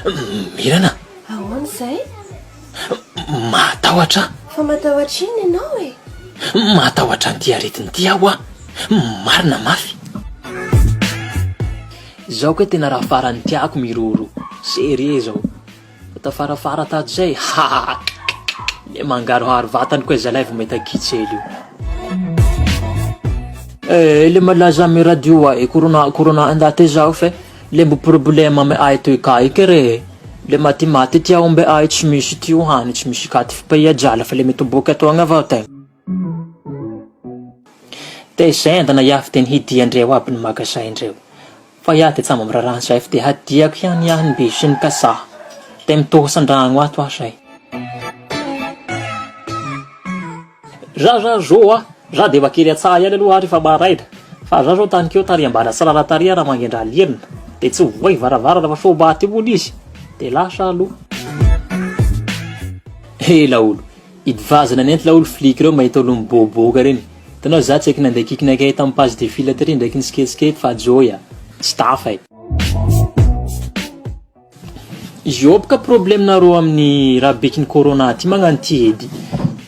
Mirana. Ahoana izay? Matahotra. Fa matahotra iny ianao e? Matahotra an'ity aretiny ity aho a. Marina mafy. Zao koa tena raha farany tiako miroro. Serie zao. Tafarafara tato zay. Ha! Le mangaroharo vatany koa zalahy vao mahita kitsely io. Le malaza amy radio e corona andate zao fe le mbo problema ame ay toy kai kere le maty tia ombe ay tsy misy tio hany tsy misy katy fipahia fa le mitoboka ato agnavao tegna. Te sendana iaho teny hidiandreo aby ny maka saindreo. Fa iaho te tsama miraran say te hadiako ihany iaho ny be sy ny kasaha. Te mitoho sandragno ato aho say. Zoa. Za de vakery atsah ihany aloha ary fa maraina. Fa za zao tany keo taria mbana salala taria raha mangendra lierina. De tsy voy varavara raha so baty olo izy. De lasa aloha. Laolo. Idvazana nenty laolo flic reo mahita olo miboboka reny. Tanao za tsy eky nandeha kikinakay tamin'ny page de fil tary ndraiky ny sketskety fa joya. Tsy tafay. Iopka problemnareo amin'ny raha bekin'ny corona ty magnano ty edy.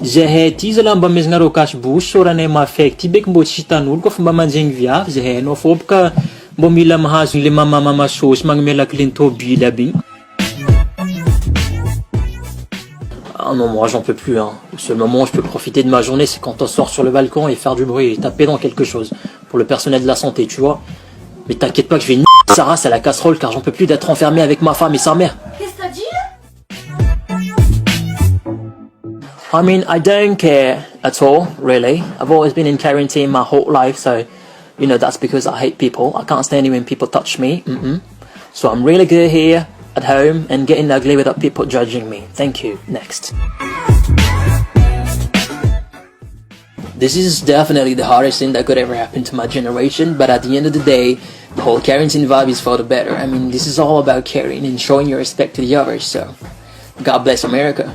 Zahay ty zala mba mezanareo kasibosy soranay mafaiky ty beky mbo tsy hitan'olo koa fa mba manjegny viavy zahay anao fô boka mbo mila mahazo le mamamama sauce magnomela clean tobile aby igny. Ah non, moi j'en peux plus hein. Le seul moment où je peux profiter de ma journée c'est quand on sort sur le balcon et faire du bruit et taper dans quelque chose pour le personnel de la santé, tu vois. Mais t'inquiète pas que je vais niquer sa race à la casserole car j'en peux plus d'être enfermé avec ma femme et sa mère. Qu'est-ce que t'as dit là? I mean, I don't care at all, really. I've always been in quarantine my whole life, so, you know, that's because I hate people. I can't stand it when people touch me. So I'm really good here, at home, and getting ugly without people judging me. Thank you. Next. This is definitely the hardest thing that could ever happen to my generation, but at the end of the day, the whole quarantine vibe is for the better. I mean, this is all about caring and showing your respect to the others, so God bless America.